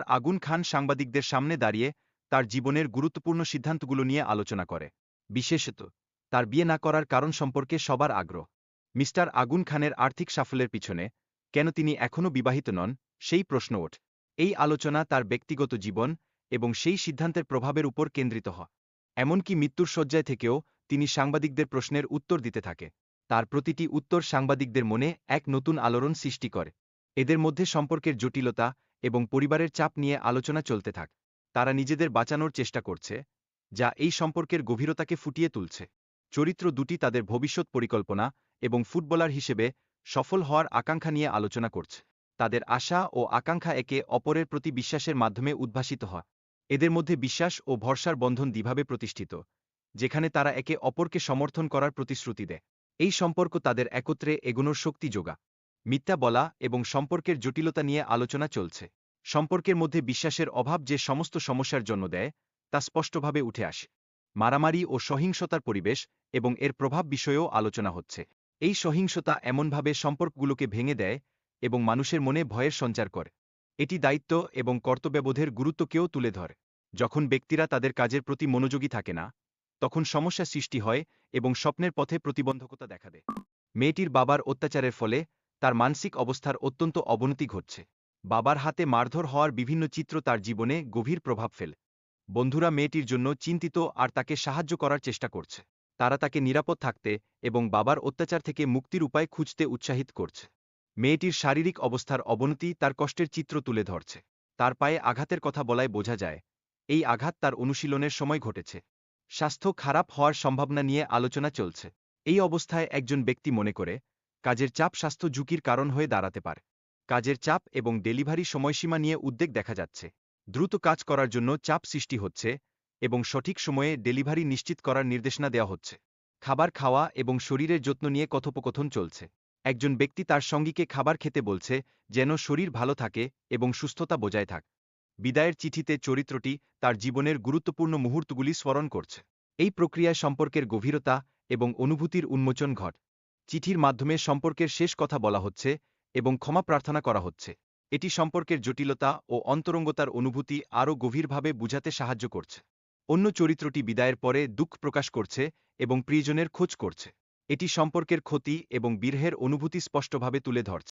আগুন খান সাংবাদিকদের সামনে দাঁড়িয়ে তার জীবনের গুরুত্বপূর্ণ সিদ্ধান্তগুলো নিয়ে আলোচনা করে। বিশেষত তার বিয়ে না করার কারণ সম্পর্কে সবার আগ্রহ। মিস্টার আগুন খানের আর্থিক সাফল্যের পিছনে কেন তিনি এখনও বিবাহিত নন, সেই প্রশ্ন ওঠে। এই আলোচনা তার ব্যক্তিগত জীবন এবং সেই সিদ্ধান্তের প্রভাবের উপর কেন্দ্রিত হয়। এমনকি মৃত্যুর শয্যায় থেকেও তিনি সাংবাদিকদের প্রশ্নের উত্তর দিতে থাকে। তার প্রতিটি উত্তর সাংবাদিকদের মনে এক নতুন আলোড়ন সৃষ্টি করে। এদের মধ্যে সম্পর্কের জটিলতা এবং পরিবারের চাপ নিয়ে আলোচনা চলতে থাকে। তারা নিজেদের বাঁচানোর চেষ্টা করছে, যা এই সম্পর্কের গভীরতাকে ফুটিয়ে তুলছে। চরিত্র দুটি তাদের ভবিষ্যৎ পরিকল্পনা এবং ফুটবলার হিসেবে সফল হওয়ার আকাঙ্ক্ষা নিয়ে আলোচনা করছে। তাদের আশা ও আকাঙ্ক্ষা একে অপরের প্রতি বিশ্বাসের মাধ্যমে উদ্ভাসিত হয়। এদের মধ্যে বিশ্বাস ও ভরসার বন্ধন দৃঢ়ভাবে প্রতিষ্ঠিত, যেখানে তারা একে অপরকে সমর্থন করার প্রতিশ্রুতি দেয়। এই সম্পর্ক তাদের একত্রে এগোনোর শক্তি যোগায়। মিথ্যা বলা এবং সম্পর্কের জটিলতা নিয়ে আলোচনা চলছে। সম্পর্কের মধ্যে বিশ্বাসের অভাব যে সমস্ত সমস্যার জন্ম দেয়, তা স্পষ্টভাবে উঠে আসে। মারামারি ও সহিংসতার পরিবেশ এবং এর প্রভাব বিষয়েও আলোচনা হচ্ছে। এই সহিংসতা এমনভাবে সম্পর্কগুলোকে ভেঙে দেয় এবং মানুষের মনে ভয়ের সঞ্চার করে। এটি দায়িত্ব এবং কর্তব্যবোধের গুরুত্বকেও তুলে ধরে। যখন ব্যক্তিরা তাদের কাজের প্রতি মনোযোগী থাকে না, তখন সমস্যা সৃষ্টি হয় এবং স্বপ্নের পথে প্রতিবন্ধকতা দেখা দেয়। মেয়েটির বাবার অত্যাচারের ফলে তার মানসিক অবস্থার অত্যন্ত অবনতি ঘটছে। বাবার হাতে মারধর হওয়ার বিভিন্ন চিত্র তার জীবনে গভীর প্রভাব ফেলে। বন্ধুরা মেয়েটির জন্য চিন্তিত আর তাকে সাহায্য করার চেষ্টা করছে। তারা তাকে নিরাপদ থাকতে এবং বাবার অত্যাচার থেকে মুক্তির উপায় খুঁজতে উৎসাহিত করছে। মেয়েটির শারীরিক অবস্থার অবনতি তার কষ্টের চিত্র তুলে ধরছে। তার পায়ে আঘাতের কথা বলায় বোঝা যায়, এই আঘাত তার অনুশীলনের সময় ঘটেছে। স্বাস্থ্য খারাপ হওয়ার সম্ভাবনা নিয়ে আলোচনা চলছে। এই অবস্থায় একজন ব্যক্তি মনে করে, কাজের চাপ স্বাস্থ্য ঝুঁকির কারণ হয়ে দাঁড়াতে পারে। কাজের চাপ এবং ডেলিভারি সময়সীমা নিয়ে উদ্বেগ দেখা যাচ্ছে। দ্রুত কাজ করার জন্য চাপ সৃষ্টি হচ্ছে এবং সঠিক সময়ে ডেলিভারি নিশ্চিত করার নির্দেশনা দেওয়া হচ্ছে। খাবার খাওয়া এবং শরীরের যত্ন নিয়ে কথোপকথন চলছে। একজন ব্যক্তি তার সঙ্গীকে খাবার খেতে বলছে, যেন শরীর ভালো থাকে এবং সুস্থতা বজায় থাকে। বিদায়ের চিঠিতে চরিত্রটি তার জীবনের গুরুত্বপূর্ণ মুহূর্তগুলি স্মরণ করছে। এই প্রক্রিয়ায় সম্পর্কের গভীরতা এবং অনুভূতির উন্মোচন ঘটে। চিঠির মাধ্যমে সম্পর্কের শেষ কথা বলা হচ্ছে এবং ক্ষমা প্রার্থনা করা হচ্ছে। এটি সম্পর্কের জটিলতা ও অন্তরঙ্গতার অনুভূতি আরও গভীরভাবে বুঝাতে সাহায্য করছে। অন্য চরিত্রটি বিদায়ের পরে দুঃখ প্রকাশ করছে এবং প্রিয়জনের খোঁজ করছে। এটি সম্পর্কের ক্ষতি এবং বিরহের অনুভূতি স্পষ্টভাবে তুলে ধরছে।